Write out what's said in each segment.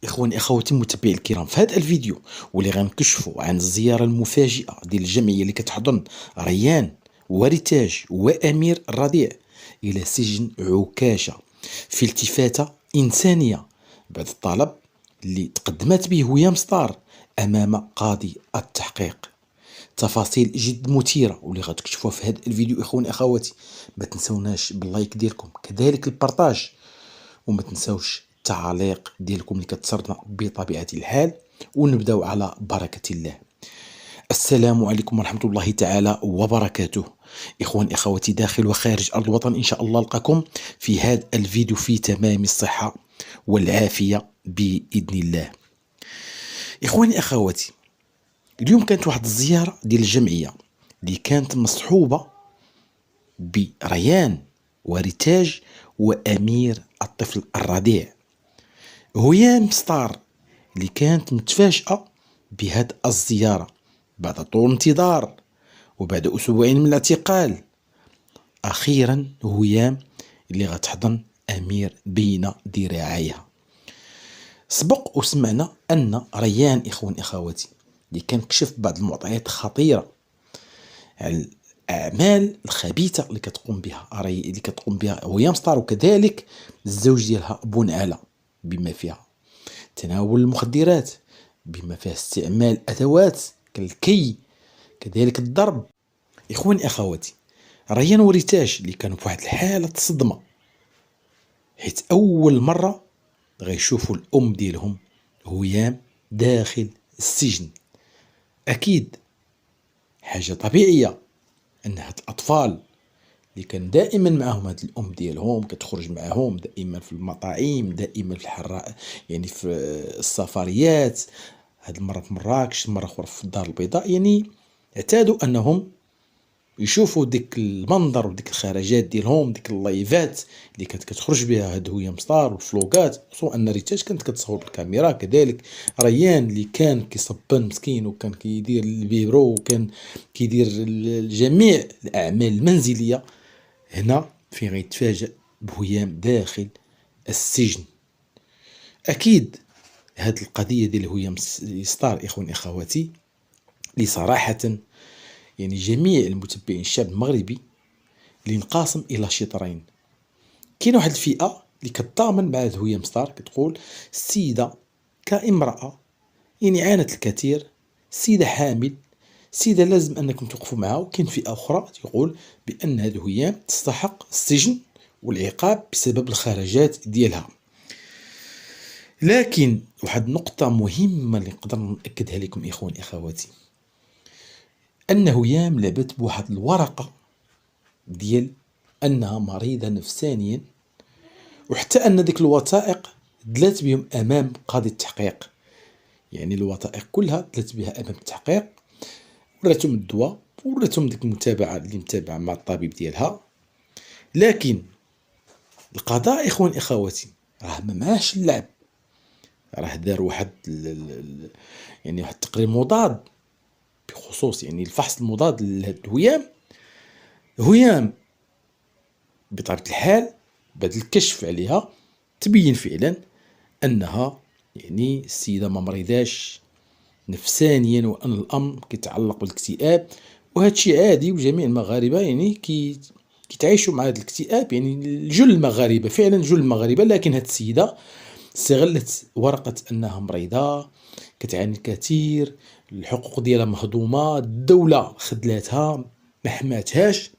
إخواني أخواتي متابعي الكرام، في هذا الفيديو واللي غنكشفوا عن الزيارة المفاجئة ديال الجمعية اللي كتحضن ريان وريتاج وأمير الرضيع إلى سجن عكاشة في التفاتة إنسانية بعد الطلب اللي تقدمت به ويام ستار أمام قاضي التحقيق. تفاصيل جد مثيرة واللي غتكتشفوها في هذا الفيديو. إخواني أخواتي ما تنسوناش باللايك ديالكم، كذلك البارطاج، وما تنسوش التعليق ديالكم اللي كتسرنا بطبيعة الحال. ونبداو على بركة الله. السلام عليكم ورحمة الله تعالى وبركاته. إخوان إخواتي داخل وخارج أرض الوطن، إن شاء الله ألقاكم في هذا الفيديو في تمام الصحة والعافية بإذن الله. إخواني أخواتي، اليوم كانت واحد الزيارة ديال الجمعية اللي كانت مصحوبة بريان وريتاج وأمير الطفل الرضيع. هيام ستار اللي كانت متفاجئة بهذه الزيارة بعد طول انتظار وبعد أسبوعين من الاعتقال. أخيرا هيام اللي غتحضن أمير بين ذراعيها. سبق وسمعنا أن ريان إخوان إخواتي اللي كان كشف بعض المعطيات خطيرة على الأعمال الخبيثة اللي كتقوم بها هيام ستار، وكذلك الزوج ديالها بون علا، بما فيها تناول المخدرات، بما فيها استعمال أدوات كالكي، كذلك الضرب. إخواني أخواتي، ريان وريتاج اللي كانوا في واحد الحالة صدمة، حيث أول مرة غيشوفوا الأم ديالهم هيام داخل السجن. أكيد حاجة طبيعية أن هاد الأطفال اللي كان دائما معهم هاد الأم ديالهم كتخرج معهم دائما في المطاعم، دائما في الحراء، يعني في السفريات، هاد المرة في مراكش، مرة أخرى في الدار البيضاء، يعني اعتادوا أنهم يشوفوا ديك المنظر وديك الخرجات ديالهم، ديك اللايفات اللي كانت كتخرج بها هاد هيام ستار والفلوقات، خصوصا ان ريتاج كانت كتصور بالكاميرا، كذلك ريان اللي كان كيصبن مسكين وكان كيدير البيرو وكان كيدير جميع الاعمال المنزليه. هنا فين غيتفاجأ بهيام داخل السجن. اكيد هاد القضيه ديال هيام ستار اخوان اخواتي اللي صراحه يعني جميع المتبعين الشعب المغربي اللي انقسم الى شطرين. كاين واحد الفئه اللي كتضامن مع هيام ستار، كتقول السيده كامراه يعني عانت الكثير، السيده حامل، السيده لازم انكم توقفوا معها. وكاين فئه اخرى تقول بان هذه هيام تستحق السجن والعقاب بسبب الخرجات ديالها. لكن واحد النقطه مهمه اللي نقدر ناكدها لكم اخوان اخواتي، ان هيام لعبت بواحد الورقه ديال انها مريضه نفسانيا، وحتى ان ديك الوثائق دلات بهم امام قاضي التحقيق. يعني الوثائق كلها دلات بها امام التحقيق، وراتهم الدواء وراتهم ديك المتابعه اللي متابعه مع الطبيب ديالها. لكن القضاء اخوان اخواتي راه ما معاش اللعب، راه دار واحد يعني واحد التقرير مضاد بخصوص يعني الفحص المضاد لهاد هيام. هيام بطبيعة الحال بعد الكشف عليها تبين فعلا أنها يعني السيدة ما مريضاش نفسانيا، وأن الأمر كيتعلق بالاكتئاب، وهذا الشيء عادي، وجميع المغاربة يعني كيتعايشوا مع هذا الاكتئاب، يعني جل المغاربة فعلا جل المغاربة. لكن هذه السيدة استغلت ورقة أنها مريضة كتعاني الكثير، الحقوق ديالها مهضومة، الدولة خدلاتها ما حماتهاش.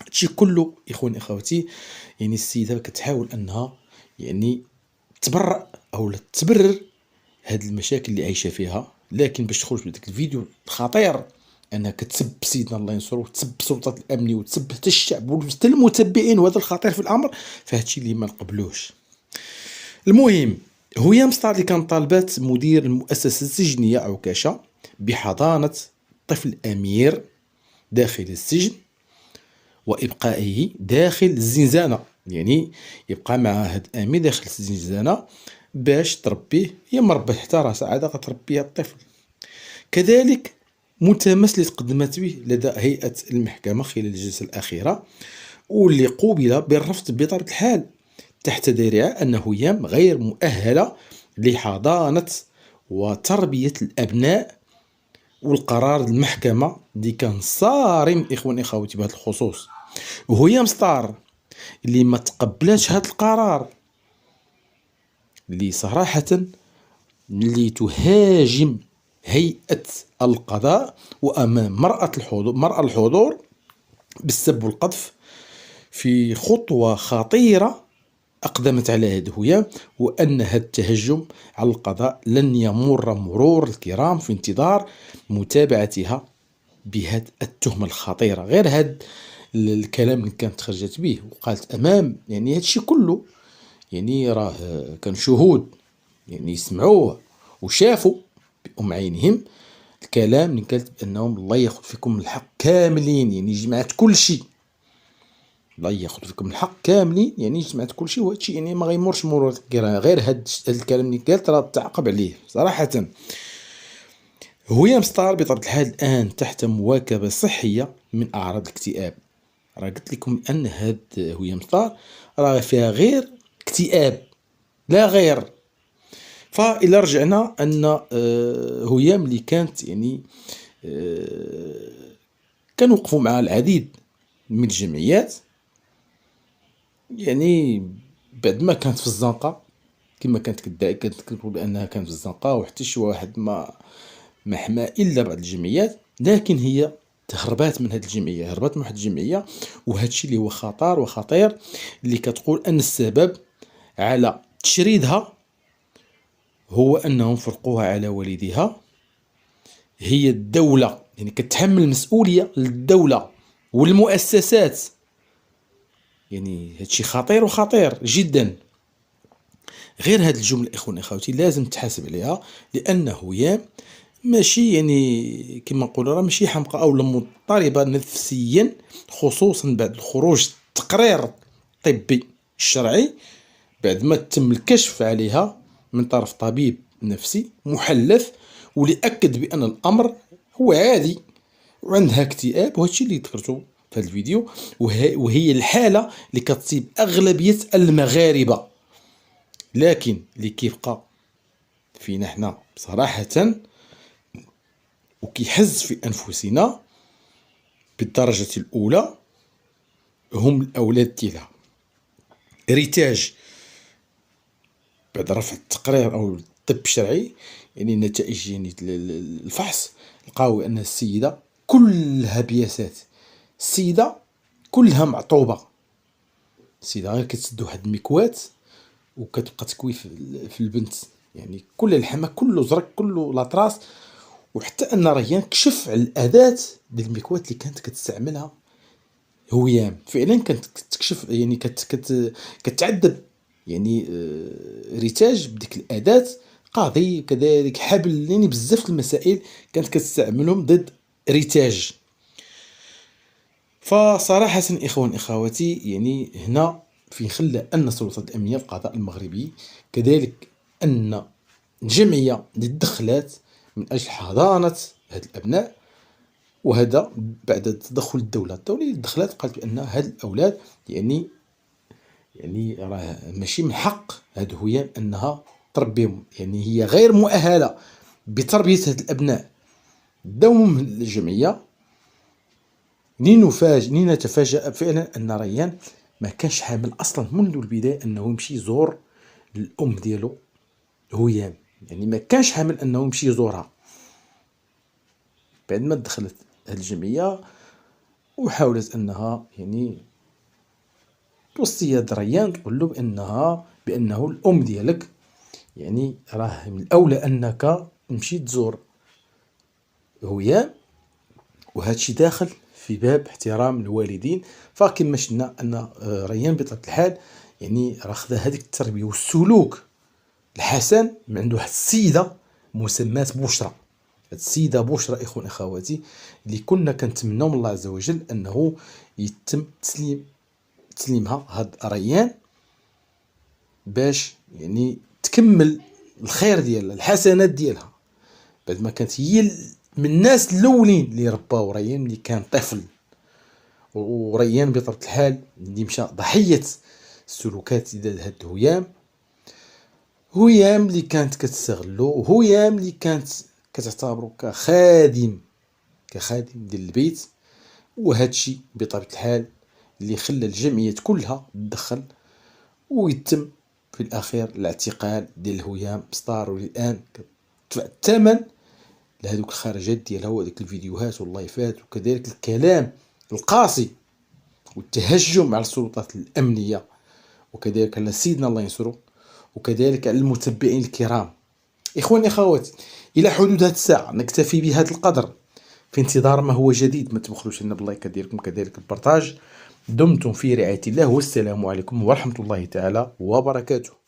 هادشي كله اخواني اخواتي يعني السيده كتحاول انها يعني تبرأ او تبرر هاد المشاكل اللي عايشه فيها. لكن باش تخرج بداك الفيديو الخطير انها كتسب سيدنا الله ينصرو وتسب السلطات الامنيه وتسب حتى الشعب وحتى المتبعين، وهذا الخطير في الامر، فهادشي اللي ما نقبلوش. المهم هيام ستار اللي كان طالبات مدير المؤسسه السجنيه عكاشه بحضانه طفل امير داخل السجن وإبقائه داخل الزنزانة، يعني يبقى مع هاد أمير داخل الزنزانة باش تربيه، هي مربيه حتى راسها عادة غتربيه الطفل. كذلك ملتمس اللي تقدمت به لدى هيئة المحكمة خلال الجلسة الأخيرة، واللي قوبل بالرفض بطبيعة الحال تحت ذريعة أن هيام غير مؤهلة لحضانة وتربية الأبناء، والقرار المحكمة اللي كان صارم إخواني أخواتي بهذا الخصوص. وهيام ستار اللي ما تقبلاتش هذا القرار، اللي صراحة اللي تهاجم هيئة القضاء وأمام مرأة الحضور بالسب والقذف، في خطوة خطيرة أقدمت على هذا هيام، وأن هذا التهجم على القضاء لن يمر مرور الكرام في انتظار متابعتها بهذه التهمة الخطيرة. غير هذا الكلام اللي كانت خرجت به وقالت أمام يعني هذا الشيء كله، يعني راه كان شهود يعني يسمعوه وشافوا بأم عينهم الكلام اللي قالت بأنهم الله ياخذ فيكم الحق كاملين، يعني جمعت كل شيء، الله ياخذ فيكم الحق كاملين، يعني جمعت كل شيء، وهذا الشيء يعني ما غيمرش مرور الكرام. غير هذا الكلام اللي قالت راه تعاقب عليه صراحة. هيام ستار بطبيعة الحال الآن تحت مواكبة صحية من أعراض الاكتئاب. راه قلت لكم أن هاد هيام ستار راه فيها غير اكتئاب لا غير. فإلا رجعنا أن هيام اللي كانت يعني كانوا وقفوا مع العديد من الجمعيات، يعني بعد ما كانت في الزنقة كما كانت كدعي، كانت كتقول بأنها كانت في الزنقة وحتى شي واحد ما حما إلا بعض الجمعيات، لكن هي هربات من هذه الجمعية، هربت من واحد الجمعية. وهذا الشيء اللي هو خطر وخطير، اللي كتقول أن السبب على تشريدها هو أنهم فرقوها على والدها. هي الدولة يعني كتحمل المسؤولية للدولة والمؤسسات، يعني هذا الشيء خطير وخطير جدا. غير هذه الجملة إخواني أخواتي لازم تحاسب عليها، لأنه هي ماشي يعني كما نقول راه ماشي حمقى أو مضطربة نفسيا، خصوصا بعد الخروج التقرير الطبي الشرعي بعد ما تم الكشف عليها من طرف طبيب نفسي محلف، واللي أكد بأن الأمر هو عادي وعندها اكتئاب. وهذا الشيء اللي ذكرته في هذا الفيديو، وهي الحالة اللي كتصيب أغلبية المغاربة. لكن اللي كيبقى فينا حنا صراحة وكيحز في أنفسنا بالدرجة الأولى هم الأولاد ديالها. ريتاج بعد رفع التقرير أو الطب الشرعي، يعني نتائج يعني الفحص، لقاو أن السيدة كلها بياسات، السيدة كلها معطوبة، السيدة غير كتسد واحد المكوات وكتبقى تكوي في البنت، يعني كل اللحمة كله زرق كله لاطراس. وحتى أن ريان كشف على الأداة ديال المكوات اللي كانت كتستعملها هيام، فعلا كانت تكشف يعني كتعذب يعني ريتاج بديك الأداة، قاضي كذلك حبل، يعني بزاف المسائل كانت كتستعملهم ضد ريتاج. فصراحة إخوان إخواتي يعني هنا في خلى أن السلطات الأمنية القضاء المغربي كذلك أن الجمعية اللي تدخلات من أجل حضانة هاد الأبناء، وهذا بعد تدخل الدولة اللي دخلت قالت بأن هاد الأولاد يعني راه ماشي من حق هاد هيام أنها تربيهم، يعني هي غير مؤهلة بتربية هاد الأبناء. داوم الجمعية نتفاجأ فعلا أن ريان ما كانش حامل أصلا منذ البداية أنه يمشي يزور الأم ديالو هيام، يعني ما كانش حامل أنه يمشي يزورها. بعد ما دخلت هذه الجمعية وحاولت أنها يعني توصي هاد ريان، تقول له بأنه الأم ديالك يعني راه من الأولى أنك تمشي تزور هيام، وهذا الشيء داخل في باب احترام الوالدين. فكما شفنا أن ريان بطبيعة الحال يعني راه خذا هذيك التربية والسلوك الحسن من عند واحد السيدة مسماة بشرى. هاد السيدة بشرى إخوان أخواتي اللي كنا كنتمناو من الله عز وجل أنه يتم تسليمها هاد ريان باش يعني تكمل الخير ديالها الحسنات ديالها، بعد ما كانت هي من الناس الاولين اللي رباو ريان اللي كان طفل. وريان بطبيعة الحال اللي مشى ضحية السلوكات ديال هاد هيام، هيام اللي كانت كتستغلو، هيام اللي كانت كتعتبرو كخادم ديال البيت. وهادشي بطبيعة الحال اللي خلى الجمعيات كلها تدخل، ويتم في الأخير الاعتقال ديال هيام ستار، والآن كتدفع الثمن لهذوك الخرجات ديالها وهذيك الفيديوهات واللايفات، وكذلك الكلام القاسي والتهجم على السلطات الأمنية، وكذلك على سيدنا الله ينصرو، وكذلك على المتبعين الكرام. إخواني أخواتي، إلى حدود هذه الساعة نكتفي بهذا القدر، في انتظار ما هو جديد. ما تبخلوش لنا باللايك ديالكم كذلك البرتاج. دمتم في رعاية الله، والسلام عليكم ورحمة الله تعالى وبركاته.